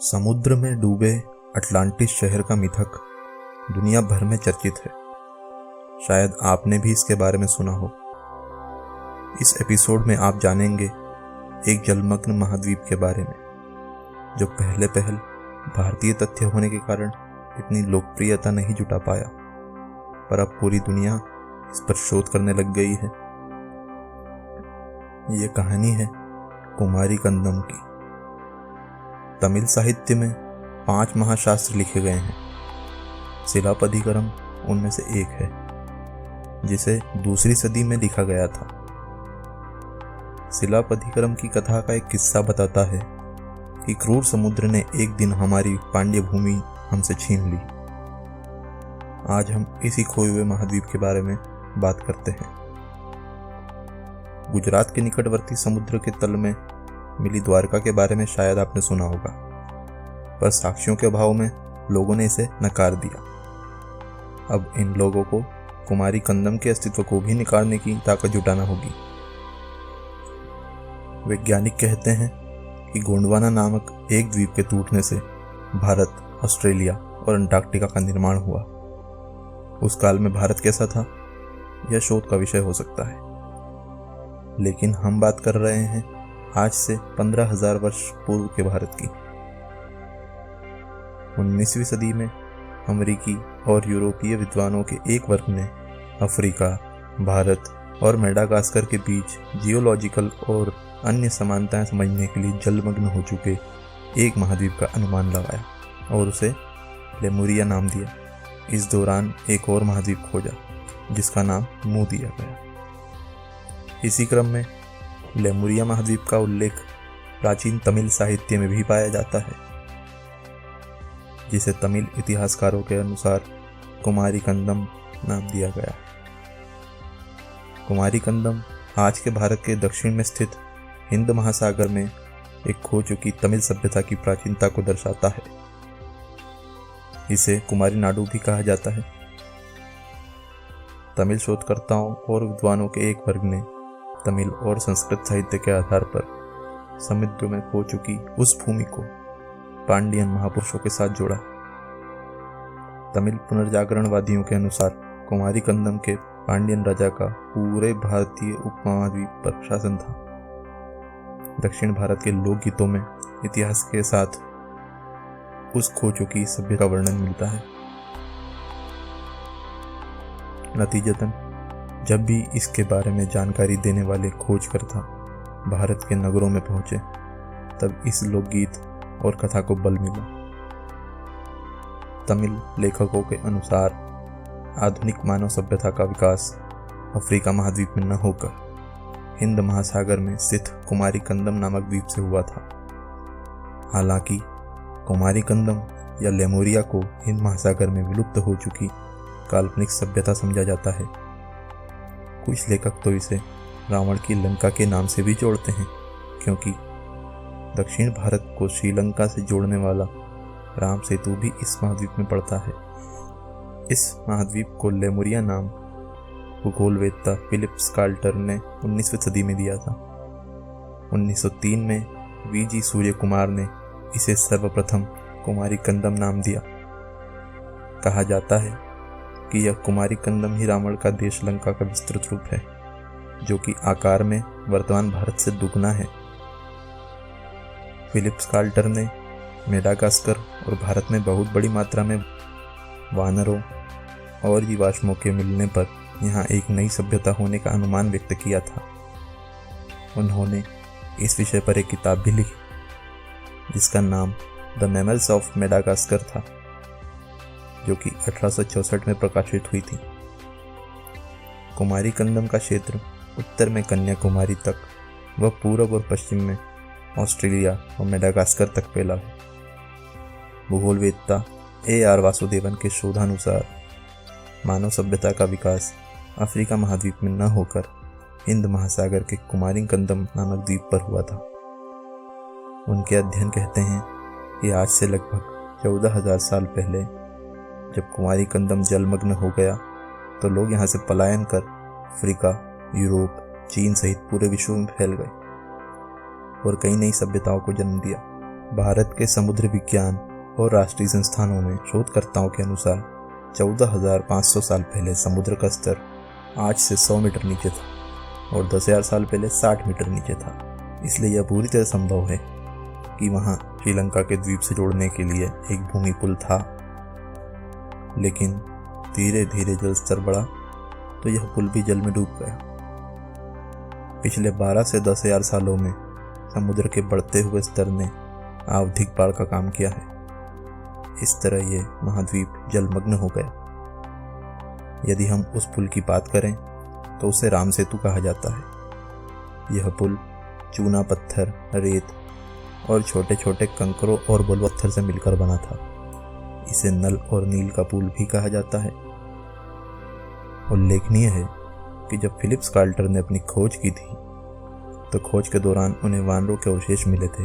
समुद्र में डूबे अटलांटिस शहर का मिथक दुनिया भर में चर्चित है। शायद आपने भी इसके बारे में सुना हो। इस एपिसोड में आप जानेंगे एक जलमग्न महाद्वीप के बारे में जो पहले भारतीय तथ्य होने के कारण इतनी लोकप्रियता नहीं जुटा पाया, पर अब पूरी दुनिया इस पर शोध करने लग गई है। ये कहानी है कुमारी कंदम की। तमिल साहित्य में 5 महाशास्त्र लिखे गए हैं। शिलापधिकरम उनमें से एक है, जिसे 2री सदी में लिखा गया था। शिलापधिकरम की कथा का एक किस्सा बताता है कि क्रूर समुद्र ने एक दिन हमारी पांड्य भूमि हमसे छीन ली। आज हम इसी खोए हुए महाद्वीप के बारे में बात करते हैं। गुजरात के निकटवर्ती समुद्र के तल में मिली द्वारका के बारे में शायद आपने सुना होगा, पर साक्ष्यों के अभाव में लोगों ने इसे नकार दिया। अब इन लोगों को कुमारी कंदम के अस्तित्व को भी नकारने की ताकत जुटाना होगी। वैज्ञानिक कहते हैं कि गोंडवाना नामक एक द्वीप के टूटने से भारत, ऑस्ट्रेलिया और अंटार्कटिका का निर्माण हुआ। उस काल में भारत कैसा था, यह शोध का विषय हो सकता है, लेकिन हम बात कर रहे हैं आज से 15,000 वर्ष पूर्व के भारत की। 19वीं सदी में अमेरिकी और यूरोपीय विद्वानों के एक वर्ग ने अफ्रीका, भारत और मेडागास्कर के बीच जियोलॉजिकल और अन्य समानताएं समझने के लिए जलमग्न हो चुके एक महाद्वीप का अनुमान लगाया और उसे लेमुरिया नाम दिया। इस दौरान एक और महाद्वीप खोजा जिसका नाम मू दिया गया। इसी क्रम में लेमुरिया महाद्वीप का उल्लेख प्राचीन तमिल साहित्य में भी पाया जाता है, जिसे तमिल इतिहासकारों के अनुसार कुमारी कंदम नाम दिया गया। कुमारी कंदम आज के भारत के दक्षिण में स्थित हिंद महासागर में एक खो चुकी तमिल सभ्यता की प्राचीनता को दर्शाता है। इसे कुमारी नाडु भी कहा जाता है। तमिल शोधकर्ताओं और विद्वानों के एक वर्ग ने तमिल और संस्कृत साहित्य के आधार पर समुद्र में खो चुकी उस भूमि को पांड्यन महापुरुषों के साथ जोड़ा। तमिल पुनर्जागरणवादियों के अनुसार कुमारी कंदम के पांड्यन राजा का पूरे भारतीय उपमहाद्वीप पर शासन था। दक्षिण भारत के लोकगीतों में इतिहास के साथ उस खो चुकी सभ्यता का वर्णन मिलता है। नतीजतन जब भी इसके बारे में जानकारी देने वाले खोजकर्ता भारत के नगरों में पहुंचे, तब इस लोकगीत और कथा को बल मिला। तमिल लेखकों के अनुसार आधुनिक मानव सभ्यता का विकास अफ्रीका महाद्वीप में न होकर हिंद महासागर में स्थित कुमारी कंदम नामक द्वीप से हुआ था। हालांकि कुमारी कंदम या लेमुरिया को हिंद महासागर में विलुप्त हो चुकी काल्पनिक सभ्यता समझा जाता है। कुछ लेखक तो इसे रावण की लंका के नाम से भी जोड़ते हैं, क्योंकि दक्षिण भारत को श्रीलंका से जोड़ने वाला राम सेतु भी इस महाद्वीप में पड़ता है। इस महाद्वीप को लेमुरिया नाम भूगोलवेत्ता फिलिप स्काल्टर ने 19वीं सदी में दिया था। 1903 में वीजी सूर्य कुमार ने इसे सर्वप्रथम कुमारी कंदम नाम दिया। कहा जाता है कि यह कुमारी कंदम ही रावण का देश लंका का विस्तृत रूप है, जो कि आकार में वर्तमान भारत से दुगना है। फिलिप स्काल्टर ने मेडागास्कर और भारत में बहुत बड़ी मात्रा में वानरों और जीवाश्मों के मिलने पर यहाँ एक नई सभ्यता होने का अनुमान व्यक्त किया था। उन्होंने इस विषय पर एक किताब भी लिखी, जिसका नाम द मैमल्स ऑफ मेडागास्कर था, जो कि 1864 में प्रकाशित हुई थी। कुमारी कंदम का क्षेत्र उत्तर में कन्याकुमारी तक व पूर्व और पश्चिम में ऑस्ट्रेलिया और मेडागास्कर तक फैला है। भूगोलवेत्ता AR वासुदेवन के शोधानुसार मानव सभ्यता का विकास अफ्रीका महाद्वीप में न होकर हिंद महासागर के कुमारी कंदम नामक द्वीप पर हुआ था। उनके अध्ययन कहते हैं कि आज से लगभग 14,000 साल पहले जब कुमारी कंदम जलमग्न हो गया, तो लोग यहाँ से पलायन कर अफ्रीका, यूरोप, चीन सहित पूरे विश्व में फैल गए और कई नई सभ्यताओं को जन्म दिया। भारत के समुद्र विज्ञान और राष्ट्रीय संस्थानों में शोधकर्ताओं के अनुसार 14,500 साल पहले समुद्र का स्तर आज से 100 मीटर नीचे था और 10,000 साल पहले 60 मीटर नीचे था। इसलिए यह पूरी तरह संभव है कि वहाँ श्रीलंका के द्वीप से जोड़ने के लिए एक भूमि पुल था। लेकिन धीरे धीरे जल स्तर बढ़ा तो यह पुल भी जल में डूब गया। पिछले 12 से 10,000 सालों में समुद्र के बढ़ते हुए स्तर ने आवधिक बाढ़ का काम किया है। इस तरह ये महाद्वीप जलमग्न हो गया। यदि हम उस पुल की बात करें तो उसे राम सेतु कहा जाता है। यह पुल चूना पत्थर, रेत और छोटे छोटे कंकरों और बलुआ पत्थर से मिलकर बना था। इसे नल और नील का पुल भी कहा जाता है। उल्लेखनीय है कि जब फिलिप्स कार्टर ने अपनी खोज की थी तो खोज के दौरान उन्हें वानरों के अवशेष मिले थे।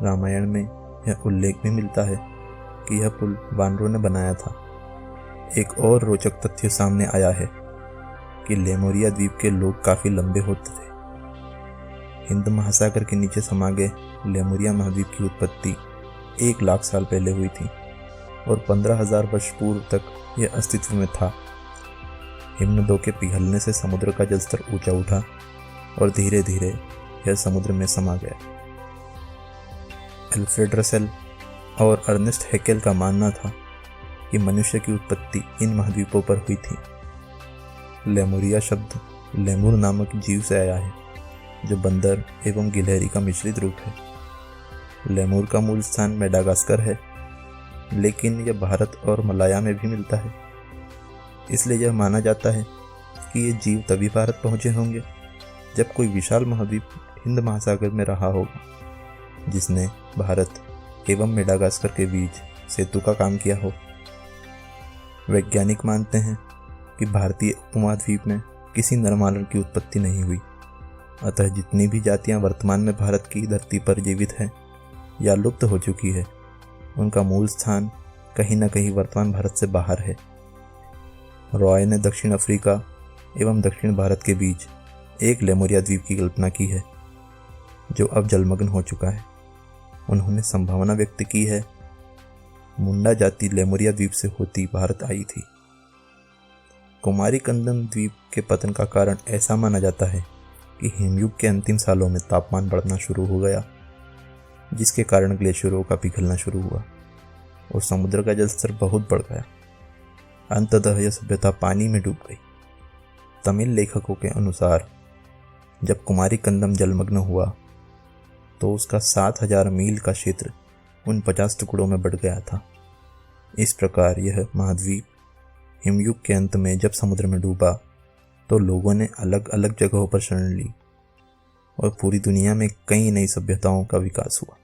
रामायण में यह उल्लेख भी मिलता है कि यह पुल वानरों ने बनाया था। एक और रोचक तथ्य सामने आया है कि लेमुरिया द्वीप के लोग काफी लंबे होते थे। हिंद महासागर के नीचे समा गए लेमुरिया महाद्वीप की उत्पत्ति 1 लाख साल पहले हुई थी और 15,000 वर्ष पूर्व तक यह अस्तित्व में था। हिमनदों के पिघलने से समुद्र का जलस्तर ऊंचा उठा और धीरे धीरे यह समुद्र में समा गया। अल्फ्रेड रसेल और अर्नेस्ट हैकेल का मानना था कि मनुष्य की उत्पत्ति इन महाद्वीपों पर हुई थी। लेमुरिया शब्द लेमुर नामक जीव से आया है जो बंदर एवं गिलहरी का मिश्रित रूप है। लेमुर का मूल स्थान मेडागास्कर है, लेकिन यह भारत और मलाया में भी मिलता है। इसलिए यह माना जाता है कि ये जीव तभी भारत पहुंचे होंगे जब कोई विशाल महाद्वीप हिंद महासागर में रहा होगा, जिसने भारत एवं मेडागास्कर के बीच सेतु का काम किया हो। वैज्ञानिक मानते हैं कि भारतीय उपमहाद्वीप में किसी नरमानव की उत्पत्ति नहीं हुई। अतः जितनी भी जातियां वर्तमान में भारत की धरती पर जीवित हैं या लुप्त हो चुकी है, उनका मूल स्थान कहीं न कहीं वर्तमान भारत से बाहर है। रॉय ने दक्षिण अफ्रीका एवं दक्षिण भारत के बीच एक लेमुरिया द्वीप की कल्पना की है जो अब जलमग्न हो चुका है। उन्होंने संभावना व्यक्त की है मुंडा जाति लेमुरिया द्वीप से होती भारत आई थी। कुमारी कंदम द्वीप के पतन का कारण ऐसा माना जाता है कि हिमयुग के अंतिम सालों में तापमान बढ़ना शुरू हो गया, जिसके कारण ग्लेशियरों का पिघलना शुरू हुआ और समुद्र का जलस्तर बहुत बढ़ गया। अंततः यह सभ्यता पानी में डूब गई। तमिल लेखकों के अनुसार जब कुमारी कंदम जलमग्न हुआ तो उसका 7,000 मील का क्षेत्र उन 50 टुकड़ों में बढ़ गया था। इस प्रकार यह महाद्वीप हिमयुग के अंत में जब समुद्र में डूबा तो लोगों ने अलग अलग जगहों पर शरण ली और पूरी दुनिया में कई नई सभ्यताओं का विकास हुआ।